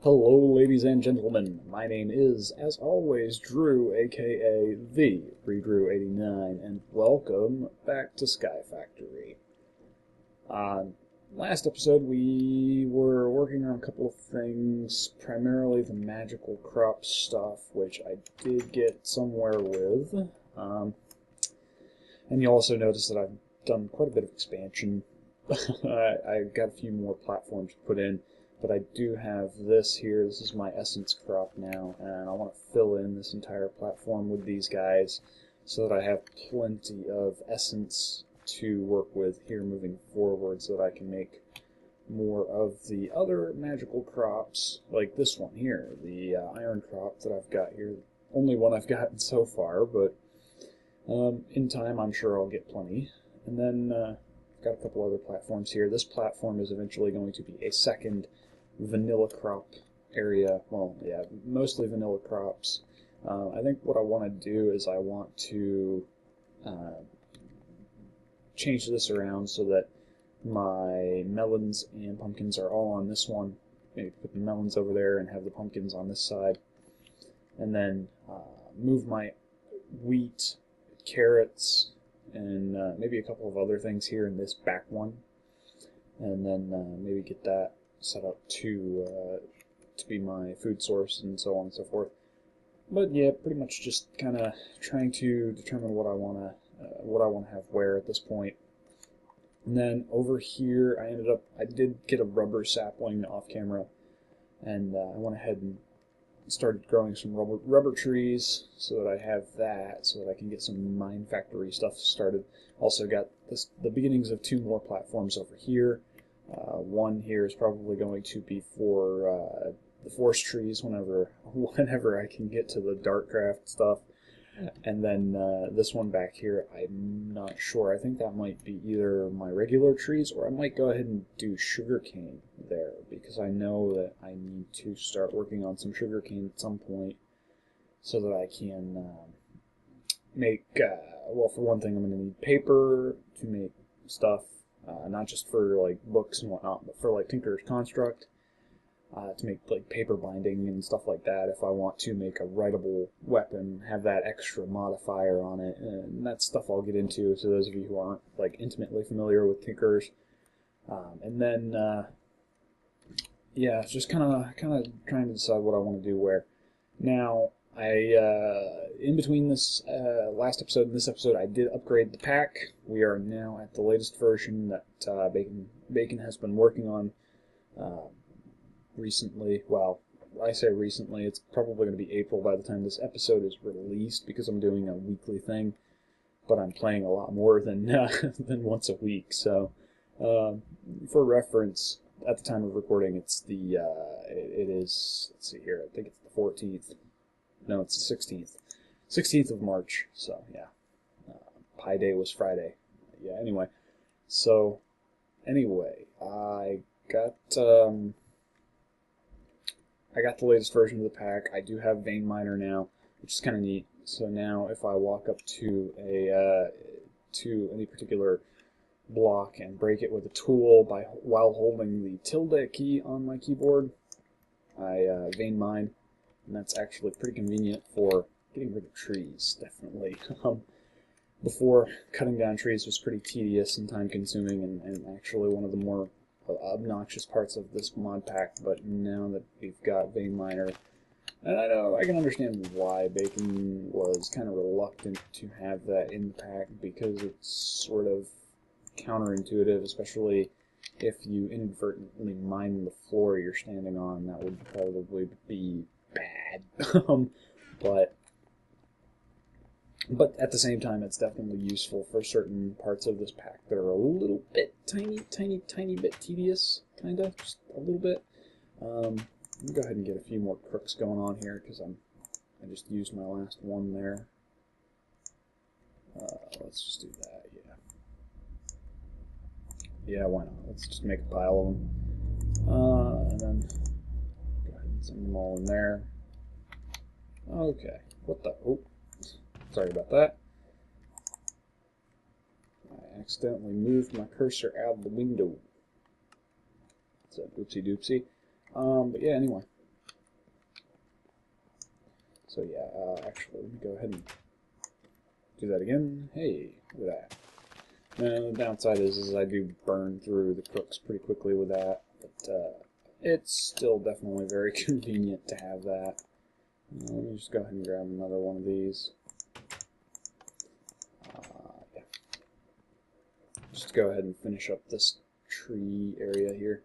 Hello, ladies and gentlemen. My name is, as always, Drew, aka the Redrew89, and welcome back to Sky Factory. Last episode, we were working on a couple of things, primarily the magical crop stuff, which I did get somewhere with. And you also notice that I've done quite a bit of expansion. I got a few more platforms put in. But I do have this here. This is my essence crop now, and I want to fill in this entire platform with these guys so that I have plenty of essence to work with here moving forward so that I can make more of the other magical crops, like this one here, the iron crop that I've got here. Only one I've gotten so far, but in time I'm sure I'll get plenty. And then I've got a couple other platforms here. This platform is eventually going to be a second vanilla crop area. Well, yeah, mostly vanilla crops. I think what I want to do is I want to change this around so that my melons and pumpkins are all on this one. Maybe put the melons over there and have the pumpkins on this side. And then move my wheat, carrots, and maybe a couple of other things here in this back one. And then maybe get that set up to be my food source and so on and so forth. But yeah, pretty much just kind of trying to determine what I want to have where at this point. And then over here, I did get a rubber sapling off camera, and I went ahead and started growing some rubber trees so that I have that, so that I can get some mine factory stuff started. Also got the beginnings of two more platforms over here. One here is probably going to be for the forest trees whenever I can get to the Darkcraft stuff. And then this one back here, I'm not sure. I think that might be either my regular trees, or I might go ahead and do sugarcane there, because I know that I need to start working on some sugarcane at some point so that I can make, well, for one thing, I'm going to need paper to make stuff. Not just for like books and whatnot, but for like Tinker's Construct, to make like paper binding and stuff like that. If I want to make a writable weapon, have that extra modifier on it, and that's stuff I'll get into. To those of you who aren't like intimately familiar with Tinker's, and then yeah, just kind of trying to decide what I want to do where. Now, in between this last episode and this episode, I did upgrade the pack. We are now at the latest version that Bacon has been working on recently. Well, I say recently, it's probably going to be April by the time this episode is released, because I'm doing a weekly thing, but I'm playing a lot more than than once a week. So, for reference, at the time of recording, it's the it is, let's see here, I think it's the 14th. No, it's the 16th. 16th of March, so yeah. Pi Day was Friday. Yeah, anyway. So, anyway, I got the latest version of the pack. I do have Vein Miner now, which is kind of neat. So now if I walk up to to any particular block and break it with a tool while holding the tilde key on my keyboard, I vein mine. And that's actually pretty convenient for getting rid of trees, definitely. Before, cutting down trees was pretty tedious and time-consuming, and actually one of the more obnoxious parts of this mod pack. But now that we've got Vein Miner, and I can understand why Bacon was kind of reluctant to have that in the pack, because it's sort of counterintuitive, especially if you inadvertently mine the floor you're standing on. That would probably be bad. But at the same time, it's definitely useful for certain parts of this pack that are a little bit tiny bit tedious, kinda, just a little bit. Let me go ahead and get a few more crooks going on here, because I just used my last one there. Let's just do that, yeah. Yeah, why not? Let's just make a pile of them. And then go ahead and send them all in there. Okay, what the, oh, sorry about that. I accidentally moved my cursor out of the window. It's a oopsie doopsie. But yeah, anyway. So yeah, actually, let me go ahead and do that again. Hey, look at that. And the downside is I do burn through the crooks pretty quickly with that, but it's still definitely very convenient to have that. Let me just go ahead and grab another one of these. Yeah. Just go ahead and finish up this tree area here.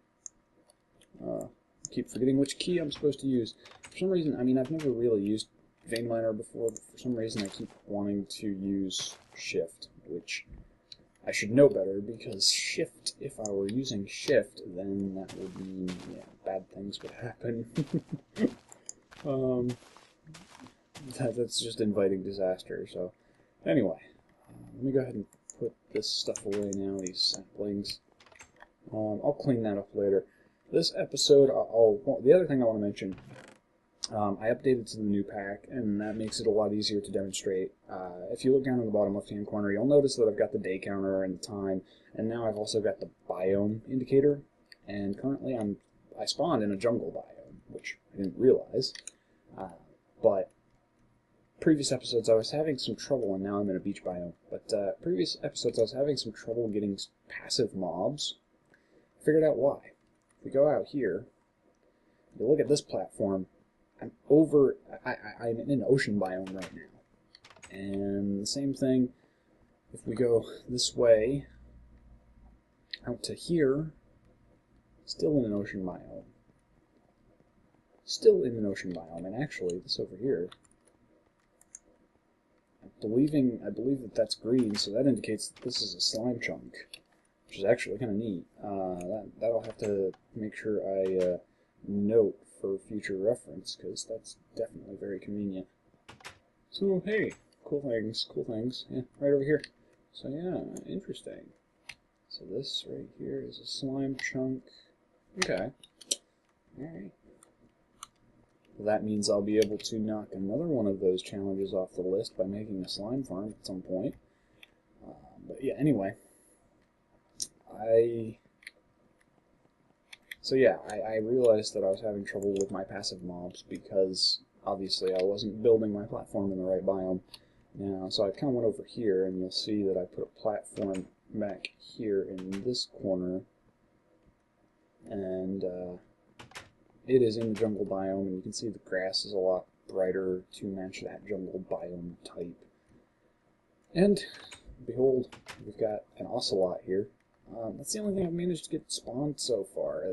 Keep forgetting which key I'm supposed to use. For some reason, I mean, I've never really used Vein Miner before, but for some reason I keep wanting to use Shift, which I should know better, because Shift, if I were using Shift, then that would mean, yeah, bad things would happen. That's just inviting disaster, so anyway, let me go ahead and put this stuff away now, these saplings. I'll clean that up later. This episode, the other thing I want to mention, I updated to the new pack, and that makes it a lot easier to demonstrate. If you look down in the bottom left-hand corner, you'll notice that I've got the day counter and the time, and now I've also got the biome indicator, and currently I spawned in a jungle biome, which I didn't realize, but previous episodes I was having some trouble, and now I'm in a beach biome, but previous episodes I was having some trouble getting passive mobs. I figured out why. If we go out here, you look at this platform, I'm in an ocean biome right now. And the same thing, if we go this way, out to here, still in an ocean biome. Still in an ocean biome, and actually, this over here, I believe that that's green, so that indicates that this is a slime chunk, which is actually kind of neat. That'll have to make sure I note for future reference, because that's definitely very convenient. So hey, cool things, yeah, right over here. So yeah, interesting. So this right here is a slime chunk. Okay, alright. Well, that means I'll be able to knock another one of those challenges off the list by making a slime farm at some point. But yeah, anyway, I realized that I was having trouble with my passive mobs because obviously I wasn't building my platform in the right biome. Now, so I kind of went over here, and you'll see that I put a platform back here in this corner, and it is in the jungle biome, and you can see the grass is a lot brighter to match that jungle biome type. And behold, we've got an ocelot here. That's the only thing I've managed to get spawned so far.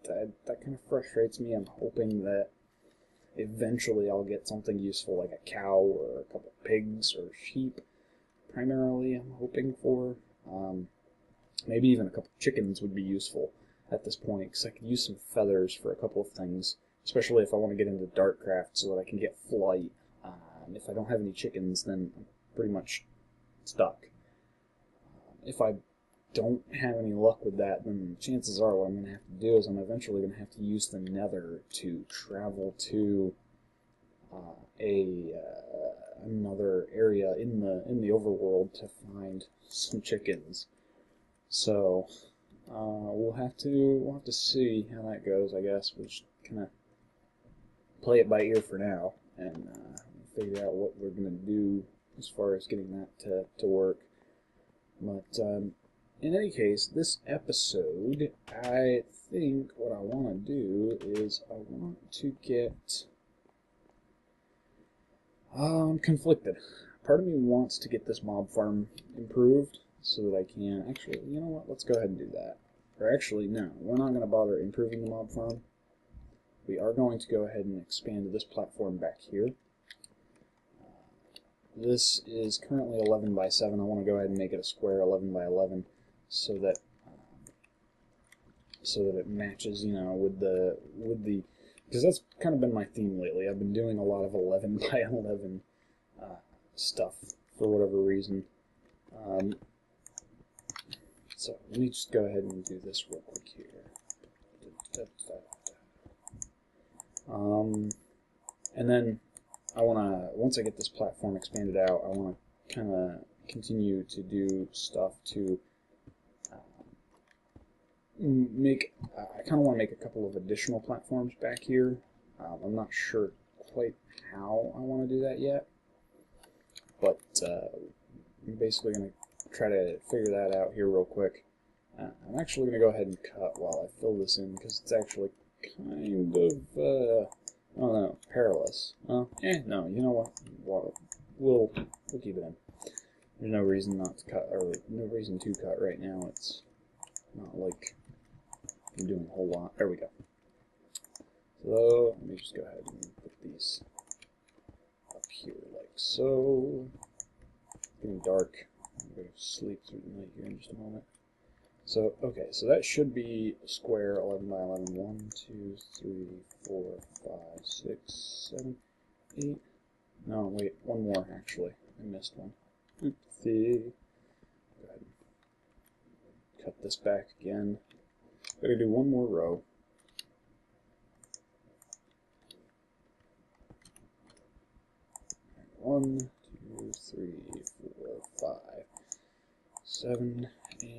That kind of frustrates me. I'm hoping that eventually I'll get something useful like a cow or a couple pigs or sheep. Primarily, I'm hoping for. Maybe even a couple chickens would be useful at this point, because I could use some feathers for a couple of things, especially if I want to get into Darkcraft so that I can get flight. If I don't have any chickens, then I'm pretty much stuck. If I don't have any luck with that, then chances are what I'm going to have to do is I'm eventually going to have to use the Nether to travel to another area in the overworld to find some chickens. So we'll have to see how that goes. I guess we'll just kind of play it by ear for now and figure out what we're going to do as far as getting that to work. But in any case, this episode, I think what I want to do is I want to get... I'm conflicted. Part of me wants to get this mob farm improved so that I can... Actually, you know what? Let's go ahead and do that. Or actually, no. We're not going to bother improving the mob farm. We are going to go ahead and expand this platform back here. This is currently 11 by 7. I want to go ahead and make it a square 11 by 11 so that it matches, you know, with the because that's kind of been my theme lately. I've been doing a lot of 11 by 11 stuff for whatever reason. So let me just go ahead and do this real quick here. And then I want to, once I get this platform expanded out, I want to kind of continue to do stuff to I kind of want to make a couple of additional platforms back here. I'm not sure quite how I want to do that yet, but I'm basically going to try to figure that out here real quick. I'm actually going to go ahead and cut while I fill this in, because it's actually kind of, I don't know, perilous. No, you know what? We'll keep it in. There's no reason not to cut, or no reason to cut right now. It's not like I'm doing a whole lot. There we go. So let me just go ahead and put these up here like so. It's getting dark. I'm going to sleep through the night here in just a moment. So, okay, so that should be a square 11 by 11. 1, 2, 3, 4, 5, 6, 7, 8. No, wait, one more actually. I missed one. Oopsie. Go ahead and cut this back again. Gotta do one more row. One, 2, 3, 4, 5, 7, 8,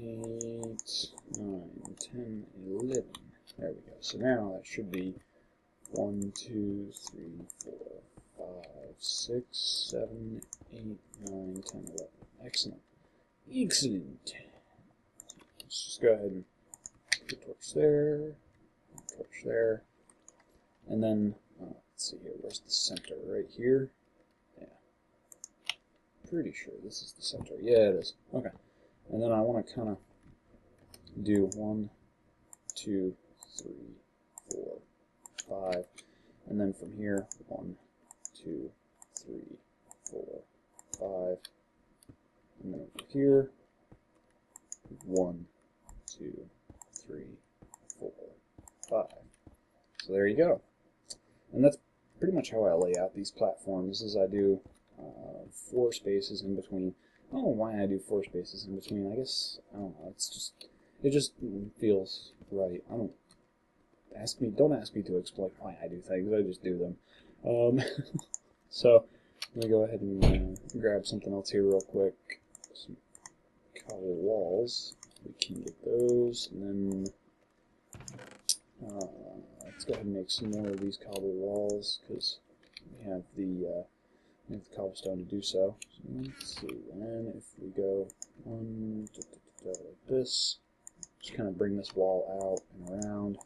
9, 10, 11. There we go. So now that should be 1, 2, 3, 4, 5, 6, 7, 8, 9, 10, 11. Excellent. Excellent. Let's just go ahead and put the torch there, and then, let's see here, where's the center? Right here? Yeah. Pretty sure this is the center. Yeah, it is. Okay. And then I want to kind of do 1, 2, 3, 4, 5, and then from here, 1, 2, 3, 4, 5, and then over here, 1, 2, 3, 4, 5. So there you go. And that's pretty much how I lay out these platforms, is I do 4 spaces in between. I don't know why I do 4 spaces in between. I guess, I don't know, it just feels right. Don't ask me to explain why I do things, I just do them. So, let me go ahead and grab something else here real quick. Some cobble walls. We can get those, and then let's go ahead and make some more of these cobble walls, because we have the cobblestone to do so. So let's see, and if we go like this, just kind of bring this wall out and around.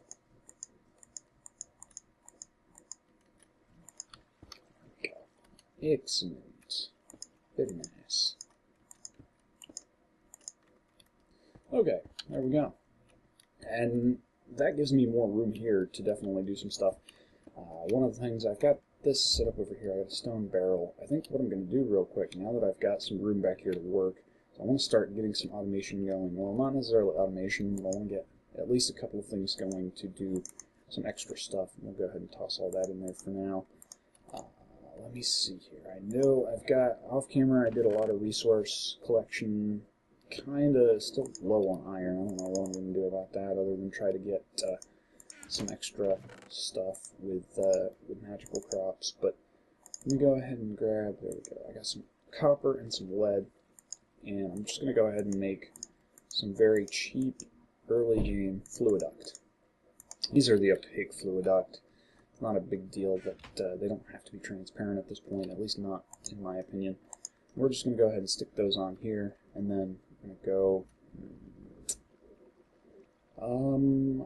There we go. Excellent. Very nice. Okay, there we go. And that gives me more room here to definitely do some stuff. One of the things, I've got this set up over here. I got a stone barrel. I think what I'm going to do real quick, now that I've got some room back here to work, is I want to start getting some automation going. Well, not necessarily automation, but I want to get at least a couple of things going to do some extra stuff. We'll go ahead and toss all that in there for now. Let me see here. I know I've got, off camera, I did a lot of resource collection, kind of still low on iron. I don't know what I'm going to do about that other than try to get some extra stuff with magical crops. But let me go ahead and grab, there we go, I got some copper and some lead, and I'm just going to go ahead and make some very cheap early game fluiduct. These are the opaque fluiduct. It's not a big deal, but they don't have to be transparent at this point, at least not in my opinion. We're just going to go ahead and stick those on here, and then we're going to go,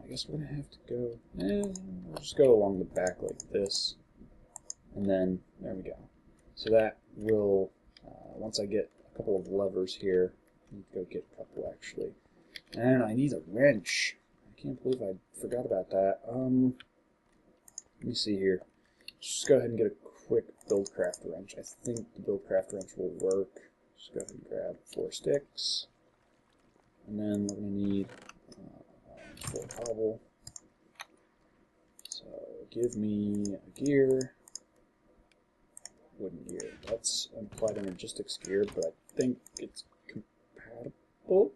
I guess we're going to have to go, we'll just go along the back like this, and then, there we go. So that will, once I get a couple of levers here, I need to go get a couple actually, and I need a wrench. I can't believe I forgot about that. Let me see here. Just go ahead and get a quick Buildcraft wrench. I think the Buildcraft wrench will work. Just go ahead and grab 4 sticks. And then we're going to need 4 cobble. So give me a gear. Wooden gear. That's Applied Energistics gear, but I think it's compatible.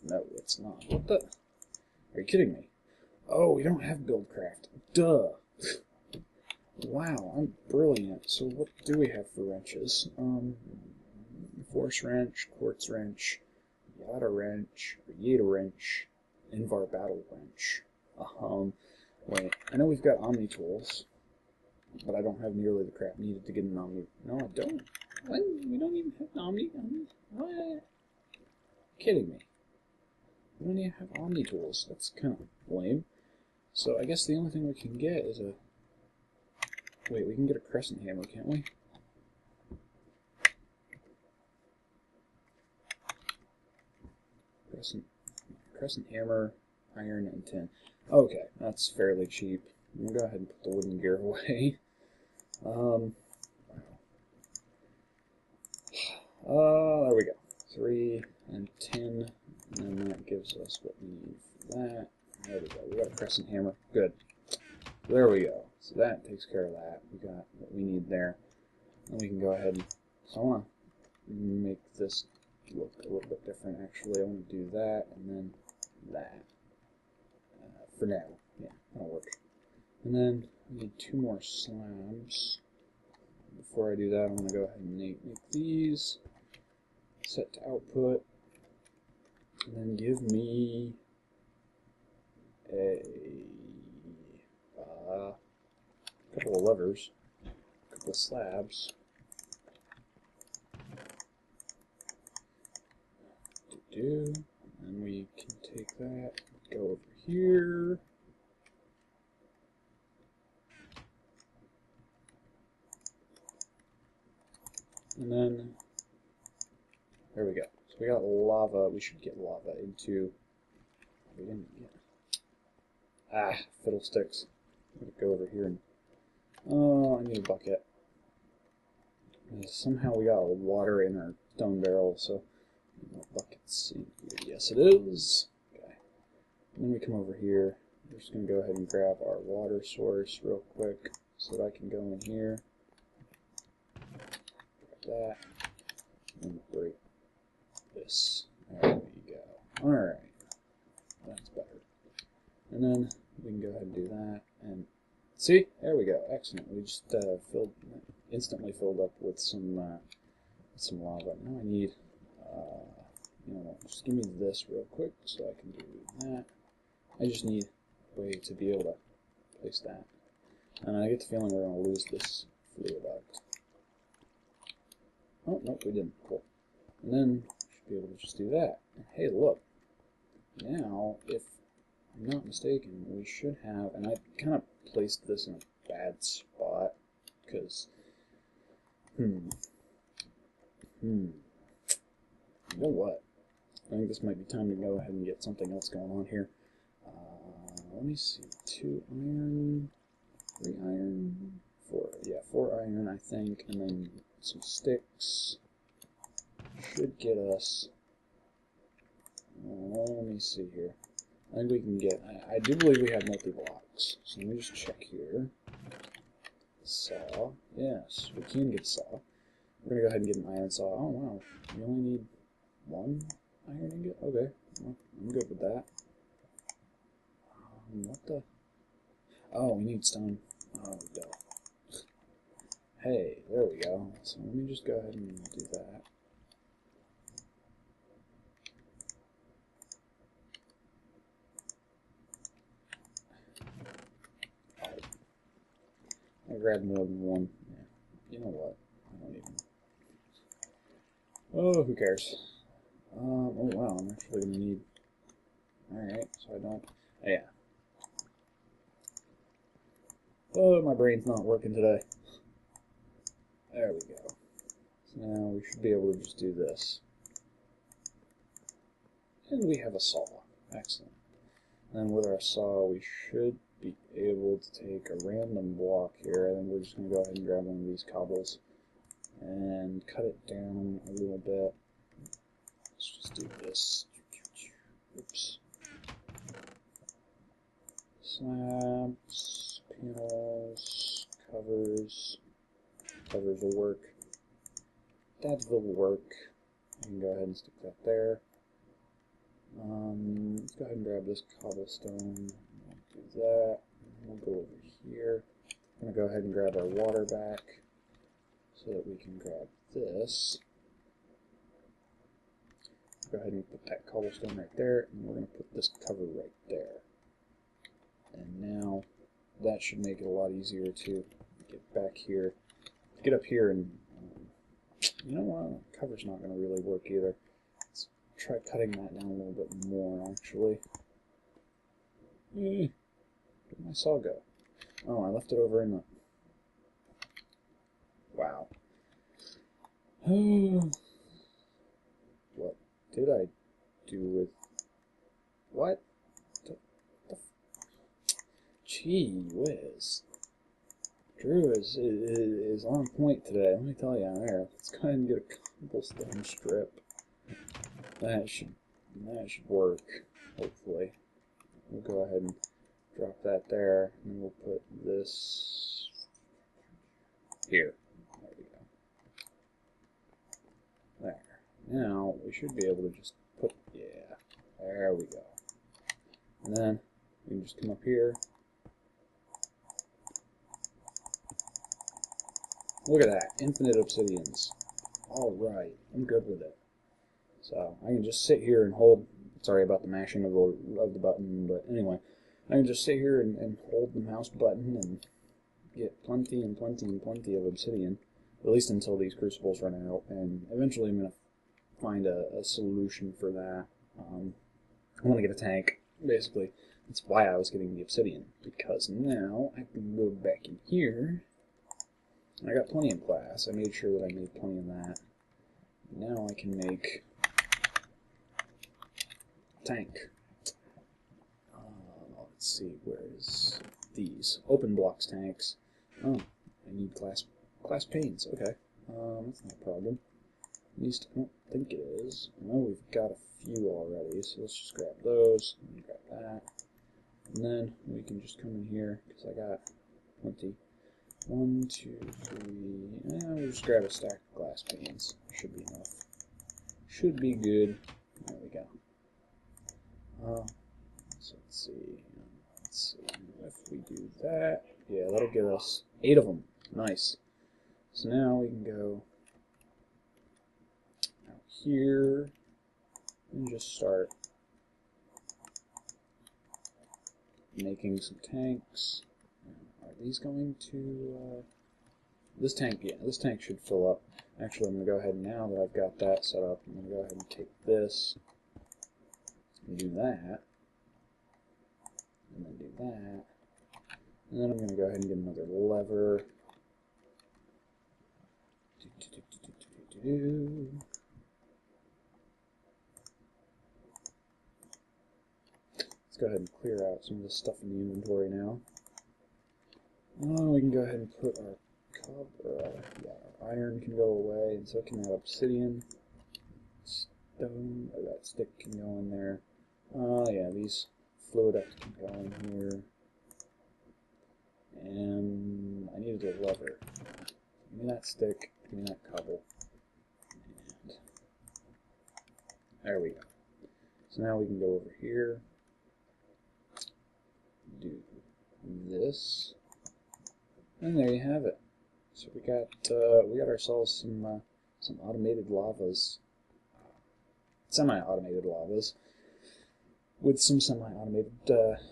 No, it's not. What the? Are you kidding me? Oh, we don't have Buildcraft. Duh. Wow, I'm brilliant. So what do we have for wrenches? Force wrench, quartz wrench, Yada wrench, Invar battle wrench. Wait, I know we've got Omni tools, but I don't have nearly the crap needed to get an Omni. No, I don't. What? We don't even have an Omni? What? Kidding me. We don't even have Omni tools. That's kind of lame. So I guess the only thing we can get is a... Wait, we can get a crescent hammer, can't we? Crescent hammer, iron, and tin. Okay, that's fairly cheap. I'm gonna go ahead and put the wooden gear away. Wow. There we go. 3 and 10, and then that gives us what we need for that. There we go. We got a crescent hammer. Good. There we go. So that takes care of that. We got what we need there. And we can go ahead and... So I want to make this look a little bit different, actually. I want to do that, and then that. For now. Yeah, that'll work. And then I need 2 more slabs. Before I do that, I'm going to go ahead and make these. Set to output. And then give me a couple of levers, a couple of slabs. And then we can take that, go over here. And then, there we go. So we got lava. We should get lava into... We didn't get... fiddlesticks. I'm going to go over here and... Oh, I need a bucket. And somehow we got water in our stone barrel, so... Buckets in here. Yes, it is. Okay. And then we come over here. We're just going to go ahead and grab our water source real quick so that I can go in here. Grab that. And break this. There we go. Alright. That's better. And then we can go ahead and do that. And see? There we go. Excellent. We just instantly filled up with some lava. Now I need... you know what, just give me this real quick so I can do that. I just need a way to be able to place that. And I get the feeling we're going to lose this fluid duct. Oh, nope, we didn't. Cool. And then we should be able to just do that. And hey, look. Now, if I'm not mistaken, we should have, and I kind of placed this in a bad spot, because, you know what? I think this might be time to go ahead and get something else going on here. Let me see. 2 iron, 3 iron, 4. Yeah, 4 iron, I think, and then some sticks. Should get us... let me see here. I think we can get... I do believe we have multi-blocks. So let me just check here. Saw. Yes, we can get a saw. We're going to go ahead and get an iron saw. Oh, wow. We only need 1 iron ingot? Okay. Well, I'm good with that. What the... Oh, we need stone. Oh, we don't. Hey, there we go. So let me just go ahead and do that. I grabbed more than 1. Yeah. You know what? I don't even... Oh, who cares? Oh wow, I'm actually going to need... Alright, so I don't... Yeah. Oh, my brain's not working today. There we go. So now we should be able to just do this. And we have a saw. Excellent. And with our saw, we should be able to take a random block here. I think we're just going to go ahead and grab one of these cobbles and cut it down a little bit. Let's just do this. Oops. Slabs, panels, covers. Covers will work. That will work. You can go ahead and stick that there. Let's go ahead and grab this cobblestone. Do that. We'll go over here. I'm going to go ahead and grab our water back so that we can grab this. Go ahead and put that cobblestone right there, and we're going to put this cover right there. And now that should make it a lot easier to get back here. To get up here and, you know what, cover's not going to really work either. Let's try cutting that down a little bit more, actually. Where'd my saw go? Oh, I left it over in the... Wow. What did I do with... What? Gee whiz. Drew is on point today, let me tell you. There, let's go ahead and get a cobblestone strip. That should work, hopefully. We'll go ahead and drop that there, and we'll put this here. There we go. There. Now, we should be able to just put, yeah, there we go. And then, we can just come up here. Look at that, infinite obsidians. Alright, I'm good with it. So, I can just sit here and hold, sorry about the mashing of the button, but anyway, I can just sit here and hold the mouse button and get plenty and plenty and plenty of obsidian, at least until these crucibles run out, and eventually I'm going to find a solution for that. I want to get a tank, basically. That's why I was getting the obsidian, because now I can go back in here. I got plenty of glass. I made sure that I made plenty of that. Now I can make a tank. Let's see, where is these? Open blocks tanks. Oh, I need glass panes. Okay, that's not a problem. At least I don't think it is. I know we've got a few already, so let's just grab those and grab that. And then we can just come in here, because I got plenty. 1, 2, 3, we'll just grab a stack of glass panes. Should be enough. Should be good. There we go. So let's see if we do that. Yeah, that'll give us 8 of them. Nice. So now we can go out here and just start making some tanks. Are these going to, this tank, yeah, this tank should fill up. Actually, I'm going to go ahead, now that I've got that set up, I'm going to go ahead and take this and do that, and then do that, and then I'm going to go ahead and get another lever. Let's go ahead and clear out some of this stuff in the inventory now. We can go ahead and put our our iron can go away, and so can that obsidian. Stone, or that stick can go in there. Yeah, these fluidex can go in here. And I needed a lever. Give me that stick, give me that cobble. And there we go. So now we can go over here, do this. And there you have it. So we got ourselves some automated lavas, semi-automated lavas, with some semi-automated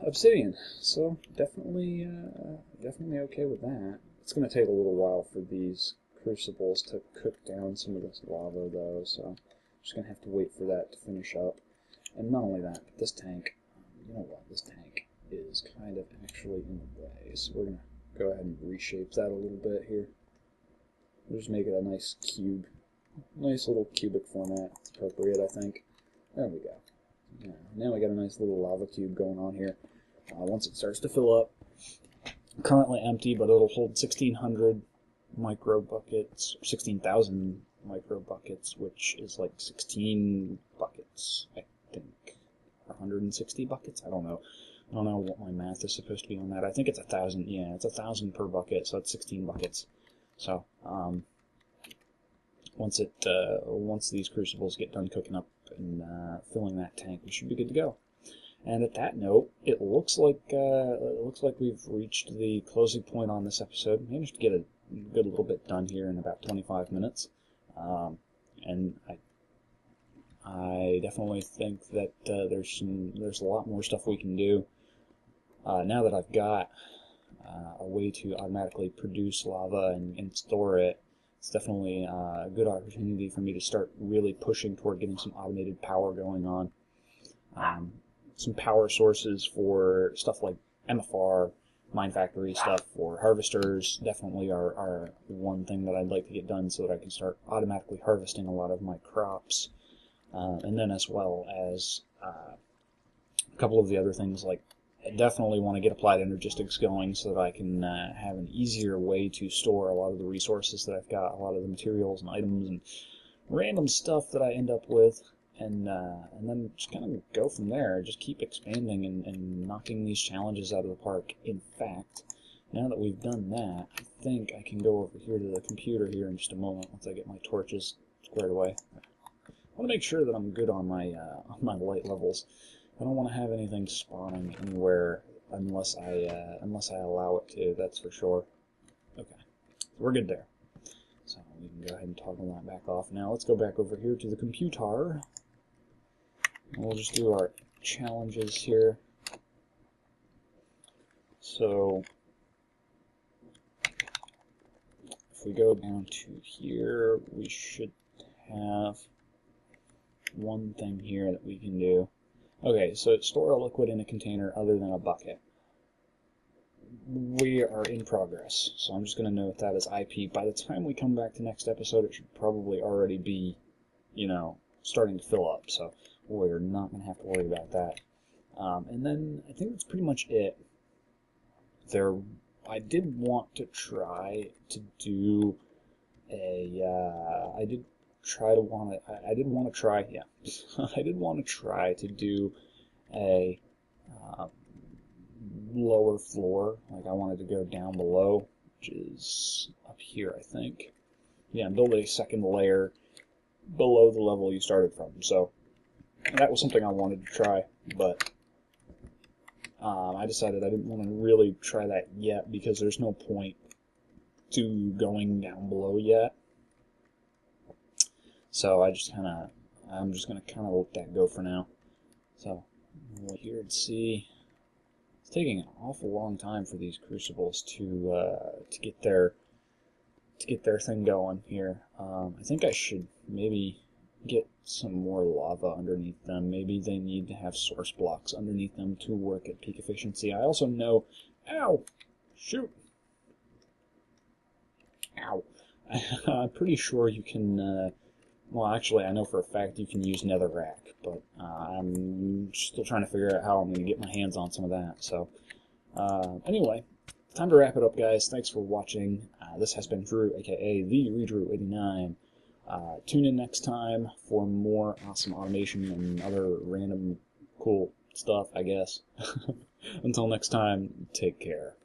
obsidian. So definitely okay with that. It's going to take a little while for these crucibles to cook down some of this lava, though. So I'm just going to have to wait for that to finish up. And not only that, but this tank. You know what? This tank is kind of actually in the way. So we're going to go ahead and reshape that a little bit here. We'll just make it a nice cube. Nice little cubic format. It's appropriate, I think. There we go. Yeah, now we got a nice little lava cube going on here. Once it starts to fill up, currently empty, but it'll hold 1,600 micro buckets, 16,000 micro buckets, which is like 16 buckets, I think. 160 buckets? I don't know. I don't know what my math is supposed to be on that. I think it's 1,000. Yeah, it's 1,000 per bucket, so it's 16 buckets. So once these crucibles get done cooking up and filling that tank, we should be good to go. And at that note, it looks like we've reached the closing point on this episode. We managed to get a good little bit done here in about 25 minutes, and I definitely think that there's a lot more stuff we can do. Now that I've got a way to automatically produce lava and store it, it's definitely a good opportunity for me to start really pushing toward getting some automated power going on. Some power sources for stuff like MFR, mine factory stuff, for harvesters definitely are one thing that I'd like to get done so that I can start automatically harvesting a lot of my crops. And then as well as a couple of the other things, like I definitely want to get applied energistics going so that I can have an easier way to store a lot of the resources that I've got, a lot of the materials and items and random stuff that I end up with. And then just kind of go from there. Just keep expanding and knocking these challenges out of the park. In fact, now that we've done that, I think I can go over here to the computer here in just a moment once I get my torches squared away. I want to make sure that I'm good on my light levels. I don't want to have anything spawning anywhere unless I allow it to. That's for sure. Okay, so we're good there. So we can go ahead and toggle that back off. Now let's go back over here to the computer. We'll just do our challenges here. So if we go down to here, we should have one thing here that we can do. Okay, so store a liquid in a container other than a bucket. We are in progress, so I'm just going to note that as IP. By the time we come back to next episode, it should probably already be, starting to fill up, so we're not going to have to worry about that. And then I think that's pretty much it. I did want to try to do I did want to try to do a lower floor. Like I wanted to go down below, which is up here, I think. Yeah, and build a second layer below the level you started from. So that was something I wanted to try, but I decided I didn't want to really try that yet because there's no point to going down below yet. So I'm just gonna kind of let that go for now. So we'll here and see. It's taking an awful long time for these crucibles to get their thing going here. I think I should maybe get some more lava underneath them. Maybe they need to have source blocks underneath them to work at peak efficiency. I also know, ow, shoot, ow. I'm pretty sure you can. Well, actually, I know for a fact you can use netherrack, but I'm still trying to figure out how I'm going to get my hands on some of that. So, anyway, time to wrap it up, guys. Thanks for watching. This has been Drew, aka the Redrew89. Tune in next time for more awesome automation and other random cool stuff, I guess. Until next time, take care.